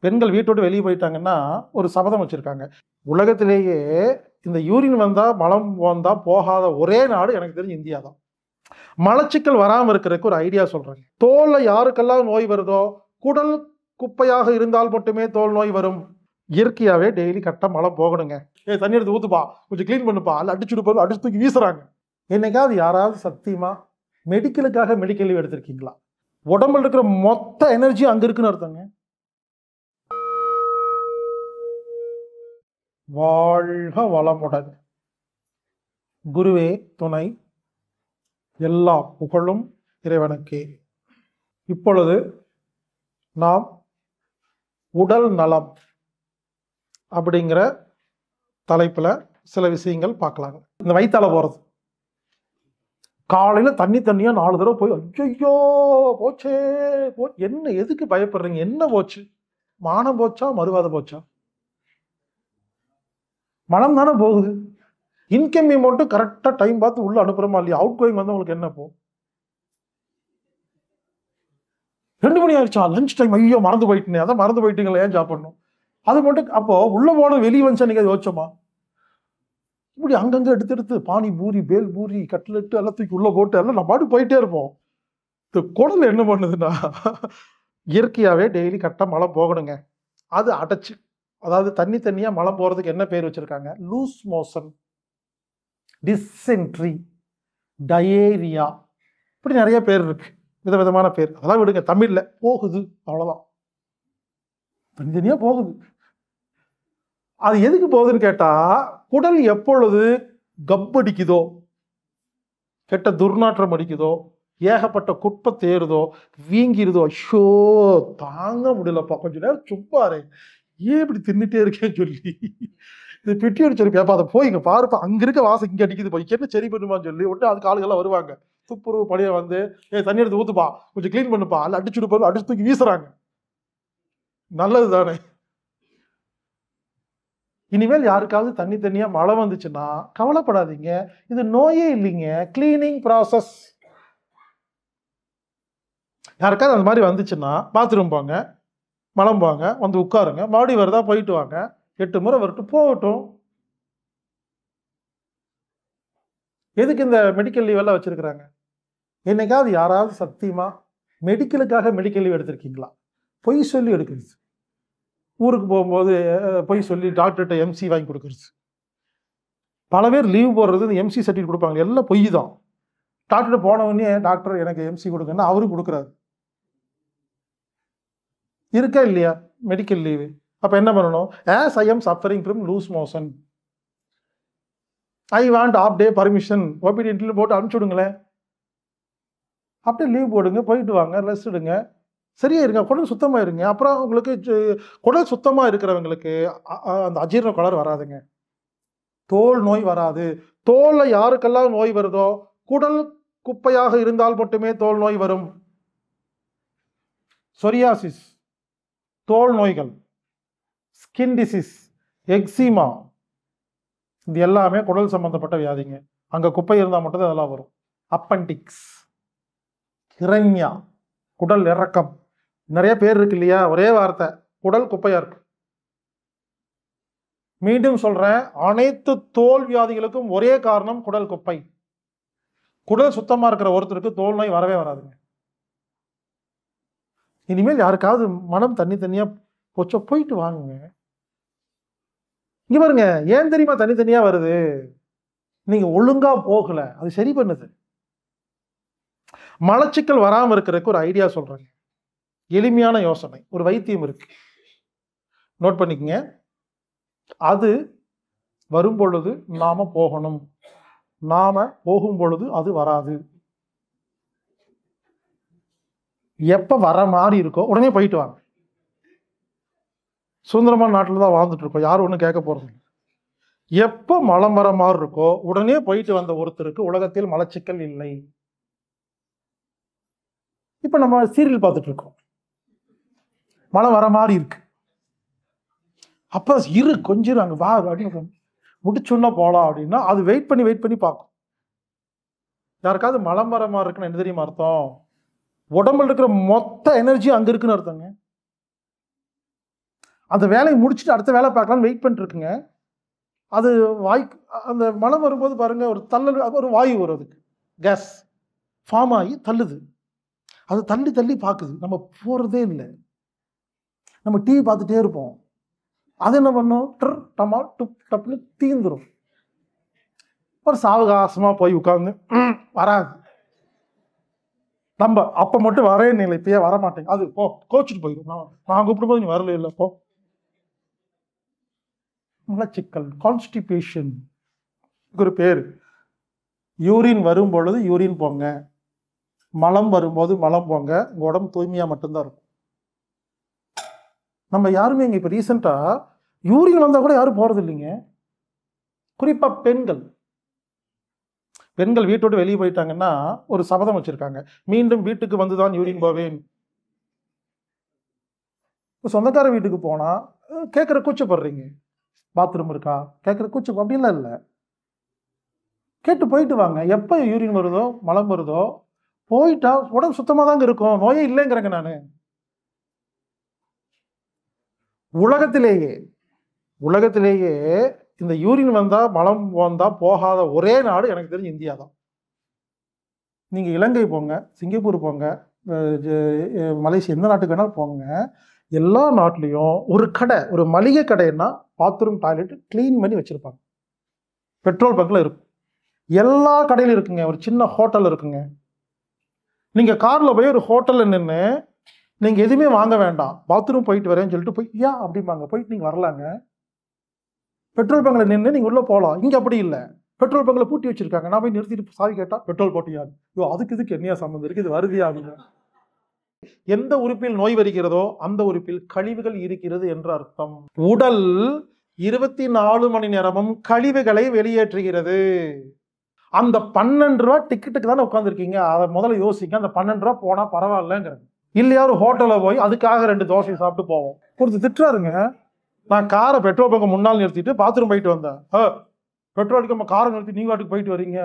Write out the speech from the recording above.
பெண்கள் வீட்டை விட்டு வெளியே போயிட்டாங்கன்னா ஒரு சபதம் வச்சிருக்காங்க. உலகத்திலேயே இந்த யூரின் வந்தா மலம் வந்தா போகாத ஒரே நாடு எனக்கு தெரிஞ்சு இந்தியா தான். மலச்சிக்கல் வராமல் இருக்கிறதுக்கு ஒரு ஐடியா சொல்றாங்க. தோல்ல யாருக்கெல்லாம் நோய் வருதோ, குடல் குப்பையாக இருந்தால் மட்டுமே தோல் நோய் வரும். இயற்கையாவே டெய்லி கரெக்டாக மலம் போகணுங்க. தண்ணி எடுத்து ஊத்துப்பா, கொஞ்சம் கிளீன் பண்ணுப்பா, அல்ல அடிச்சுடுப்பா, அடிச்சு தூக்கி வீசுறாங்க. என்னைக்காவது யாராவது சத்தியமா மெடிக்கலுக்காக மெடிக்கல் லீவ் எடுத்திருக்கீங்களா? உடம்புல இருக்கிற மொத்த எனர்ஜி அங்க இருக்குன்னு அர்த்தங்க. வாழ்க வளமுடன். குருவே துணை. எல்லா புகழும் இறைவனுக்கே. இப்பொழுது நாம் உடல் நலம் அப்படிங்கிற தலைப்புல சில விஷயங்கள் பார்க்கலாங்க. இந்த வயிற்றால போறது, காலையில தண்ணியா 4 தடவை போய் ஐயோ போச்சே என்ன, எதுக்கு பயப்படுறீங்க? என்ன போச்சு? மானம் போச்சா, மறுவாத போச்சா? மனம் தானே போகுது. இன்கமிங் மட்டும் கரெக்டா டைம் பார்த்து உள்ள அனுப்புறமா இல்லையா? அவுட் கோயிங் வந்து உங்களுக்கு என்ன போ? 2 மணி ஆயிடுச்சா, லஞ்ச் டைம், ஐயோ மறந்து போயிட்டேன். அதான் மறந்து போயிட்டீங்களா, ஏன் சாப்பிடணும்? அது மட்டும் அப்போ உள்ள போன வெளியே வந்துச்சா நீங்க யோசிச்சோமா? இப்படி அங்கங்க எடுத்து பானி பூரி, பேல் பூரி, கட்லெட்டு எல்லாம் தூக்கி உள்ள போட்டு எல்லாம் நம்ம பாட்டு போயிட்டே இருப்போம். இந்த குடல் என்ன பண்ணுதுன்னா, இயற்கையாவே டெய்லி கரெக்டாக மலம் போகணுங்க. அது அடைச்சு, அதாவது தண்ணியா மலம் போறதுக்கு என்ன பேர் வச்சிருக்காங்க? லூஸ் மோஷன், டிசென்ட்ரி, டயேரியா, இப்படி நிறைய பேர் இருக்கு, விதவிதமான பேர். அதெல்லாம் விடுங்க, தமிழ்ல போகுது, அவ்வளவுதான். தனித்தனியா போகுது. அது எதுக்கு போகுதுன்னு கேட்டா, குடல் எப்பொழுது கப்படிக்குதோ, கெட்ட துர்நாற்றம் அடிக்குதோ, ஏகப்பட்ட குப்பை தேறுதோ, வீங்கிருதோ, ஐயோ தாங்க முடியலப்பா, கொஞ்ச நேரம் சும்மாரு, ஏன் இப்படி தின்னுட்டே இருக்கேன்னு சொல்லி இது பிட்டி அடிச்சிருப்பேன், அதை போய் இங்க பாருப்பா, அங்க இருக்க வாசம் இங்க அடிக்குது, போய் என்ன சரி பண்ணுவான்னு சொல்லி உடனே அதுக்கு ஆளுகள்லாம் வருவாங்க. துப்புரவு பணியை வந்து தண்ணி எடுத்து ஊத்துப்பா, கொஞ்சம் கிளீன் பண்ணுப்பா, அல்ல அடிச்சுடுப்பா, அடிச்சு தூக்கி வீசுறாங்க. நல்லது தானே? இனிமேல் யாருக்காவது தனியா மழை வந்துச்சுன்னா கவலைப்படாதீங்க, இது நோயே இல்லைங்க, கிளீனிங் ப்ராசஸ். யாருக்காவது அந்த மாதிரி வந்துச்சுன்னா பாத்ரூம் போங்க, மலம் போங்க, வந்து உட்காருங்க, மறுபடியும் வருதா போயிட்டு வாங்க, 8 முறை வரட்டும், போகட்டும். எதுக்கு இந்த மெடிக்கல் லீவ் எல்லாம் வச்சிருக்கிறாங்க? என்னைக்காவது யாராவது சத்தியமா மெடிக்கலுக்காக மெடிக்கல் லீவ் எடுத்திருக்கீங்களா? பொய் சொல்லி எடுக்கிறது, ஊருக்கு போகும்போது பொய் சொல்லி டாக்டர்கிட்ட எம்சி வாங்கி கொடுக்கறது. பல பேர் லீவ் போடுறது இந்த எம்சி சர்டிஃபிகேட் கொடுப்பாங்க, எல்லாம் பொய் தான். டாக்டர் போனவொடனே டாக்டர் எனக்கு எம்சி கொடுங்கன்னா அவரும் கொடுக்குறாரு. இருக்கா இல்லையா மெடிக்கல் லீவு? அப்ப என்ன பண்ணணும்? As I am suffering from loose motion, I want off day permission, ஒபீடியன்ட்ல போட்டு அனுப்பிச்சு விடுங்களேன். அப்படியே லீவ் போடுங்க, போயிட்டு வாங்க, ரெஸ்ட் எடுங்க, சரியா இருங்க, குடல் சுத்தமா இருங்க. அப்புறம் உங்களுக்கு குடல் சுத்தமா இருக்கிறவங்களுக்கு அந்த அஜீரண கோளாறு வராதுங்க, தோல் நோய் வராது. தோல்ல யாருக்கெல்லாம் நோய் வருதோ, குடல் குப்பையாக இருந்தால் மட்டுமே தோல் நோய் வரும். சொரியாசிஸ், தோல் நோய்கள், ஸ்கின் டிசீஸ், எக்ஸிமா, இது எல்லாமே குடல் சம்பந்தப்பட்ட வியாதிங்க. அங்க குப்பை இருந்தால் மட்டும் அதெல்லாம் வரும். அப்பண்டிக்ஸ், கிரண்யா, குடல் இறக்கம், நிறைய பேர் இருக்கு இல்லையா, ஒரே வார்த்தை, குடல் குப்பையா இருக்கு. மீண்டும் சொல்றேன், அனைத்து தோல் வியாதிகளுக்கும் ஒரே காரணம் குடல் குப்பை. குடல் சுத்தமா இருக்கிற ஒருத்தருக்கு தோல் நோய் வரவே வராதுங்க. இனிமேல் யாருக்காவது மனம் தனியா போச்சோ, போயிட்டு வாங்குங்க. இங்க பாருங்க, ஏன் தெரியுமா தனியா வருது? நீங்க ஒழுங்கா போகல, அது சரி பண்ணுது. மலச்சிக்கல் வராம இருக்கிறதுக்கு ஒரு ஐடியா சொல்றேங்க, எளிமையான யோசனை, ஒரு வைத்தியம் இருக்கு, நோட் பண்ணிக்கங்க. அது வரும் பொழுது நாம போகணும், நாம போகும் பொழுது அது வராது. எப்ப வர மாதிரி இருக்கோ உடனே போயிட்டு வாங்க. சுதந்திரமான நாட்டில் தான் வாழ்ந்துட்டு இருக்கோம், யாரும் ஒன்றும் கேட்க போறது இல்லை. எப்ப மலம் வர மாதிரி இருக்கோ உடனே போயிட்டு வந்த ஒருத்தருக்கு உலகத்தில் மலச்சிக்கல் இல்லை. இப்ப நம்ம சீரியல் பார்த்துட்டு இருக்கோம், மலம் வர மாதிரி இருக்கு, அப்ப இரு கொஞ்சம் அங்க வா அப்படின்னு முடிச்சுன்னா போலாம் அப்படின்னா அது வெயிட் பண்ணி பார்க்கும். யாருக்காவது மலம் வர மாதிரி இருக்குன்னு என்ன தெரியுமா அர்த்தம்? உடம்புல இருக்கிற மொத்த எனர்ஜி அங்க இருக்குன்னு அர்த்தங்க. அந்த வேலையை முடிச்சுட்டு அடுத்த வேலை பார்க்கலான்னு வெயிட் பண்ணிட்டுருக்குங்க. அது அந்த மலம் வரும்போது பாருங்கள், ஒரு தள்ளல், ஒரு வாயு வரும், அதுக்கு கேஸ் ஃபார்ம் ஆகி தள்ளுது. அது தள்ளி தள்ளி பார்க்குது, நம்ம போகிறதே இல்லை. நம்ம டிவி பார்த்துட்டே இருப்போம். அது என்ன பண்ணும், டமா டுப் டப்னு தீந்துடும். ஒரு சாவகாசமாக போய் உட்காந்து வராது. நம்ம அப்போ மட்டும் வரேன்னு இல்லை, இப்பயே வரமாட்டேங்க, அது போ கோச்சிட்டு போயிடும். நான் கூப்பிடும்போது நீ வரல, இல்லை போ. மலச்சிக்கல், கான்ஸ்டிபேஷன் ஒரு பேர். யூரின் வரும் பொழுது யூரின் போங்க, மலம் வரும்போது மலம் போங்க. உங்கள் உடம்பு தூய்மையாக மட்டும்தான் இருக்கும். நம்ம யாருமே இங்கே இப்போ ரீசெண்டாக யூரின் வந்தால் கூட யாரும் போகிறது இல்லைங்க. குறிப்பாக பெண்கள் வீட்டோடு வெளியே போயிட்டாங்கன்னா ஒரு சபதம் வச்சுருக்காங்க, மீண்டும் வீட்டுக்கு வந்து தான் யூரின் போவேன். சொந்தக்கார வீட்டுக்கு போனால் கேட்குற கூச்சப்படுறீங்க, பாத்ரூம் இருக்கா கேட்குற கூச்சம், அப்படின்லாம் இல்லை. கேட்டு போயிட்டு வாங்க. எப்போ யூரின் வருதோ மலம் வருதோ போயிட்டா உடம்பு சுத்தமாக தாங்க இருக்கும், நோயே இல்லைங்கிறேங்க நான். உலகத்திலேயே இந்த யூரின் வந்தால் மலம் வந்தால் போகாத ஒரே நாடு எனக்கு தெரிஞ்சு இந்தியா தான். நீங்கள் இலங்கை போங்க, சிங்கப்பூர் போங்க, மலேசியா, எந்த நாட்டுக்கு வேணாலும் போங்க, எல்லா நாட்டிலையும் ஒரு கடை, ஒரு மளிகை கடைன்னா பாத்ரூம் டாய்லெட் க்ளீன் பண்ணி வச்சுருப்பாங்க. பெட்ரோல் பங்க்கில் இருக்கும், எல்லா கடையிலும் இருக்குங்க. ஒரு சின்ன ஹோட்டல் இருக்குங்க. நீங்கள் காரில் போய் ஒரு ஹோட்டலில் நின்று நீங்கள் எதுவுமே வாங்க வேண்டாம், பாத்ரூம் போயிட்டு வரேன்னு சொல்லிட்டு போய் ஏன் அப்படிம்பாங்க, போயிட்டு நீங்கள் வரலாங்க. பெட்ரோல் பங்கில் நின்று நீங்கள் உள்ளே போகலாம். இங்கே அப்படி இல்லை, பெட்ரோல் பங்கில் பூட்டி வச்சுருக்காங்க. நான் போய் நிறுத்திட்டு சாவி கேட்டால் பெட்ரோல் போட்டியாது. இதுக்கு என்னையா சம்மந்தம் இருக்குது, இது வருதியா அப்படிங்க. எந்த உறுப்பில் நோய் வருகிறதோ அந்த உறுப்பில் கழிவுகள் இருக்கிறது என்று அர்த்தம். உடல் 24 மணி நேரமும் கழிவுகளை வெளியேற்றுகிறது. அந்த 12 ரூபா டிக்கெட்டுக்கு தானே உட்காந்துருக்கீங்க, அதை முதல்ல யோசிங்க. அந்த 12 ரூபா போனால் பரவாயில்லங்கிறது. இல்லையா ஒரு ஹோட்டலில் போய் அதுக்காக 2 தோசை சாப்பிட்டு போவோம். கொடுத்து திட்டுறாருங்க. நான் காரை பெட்ரோல் பங்க் முன்னால் நிறுத்திட்டு பாத்ரூம் போயிட்டு வந்தேன். பெட்ரோல் அடிக்காம காரை நிறுத்தி நீங்க வாட்டுக்கு போயிட்டு வரீங்க.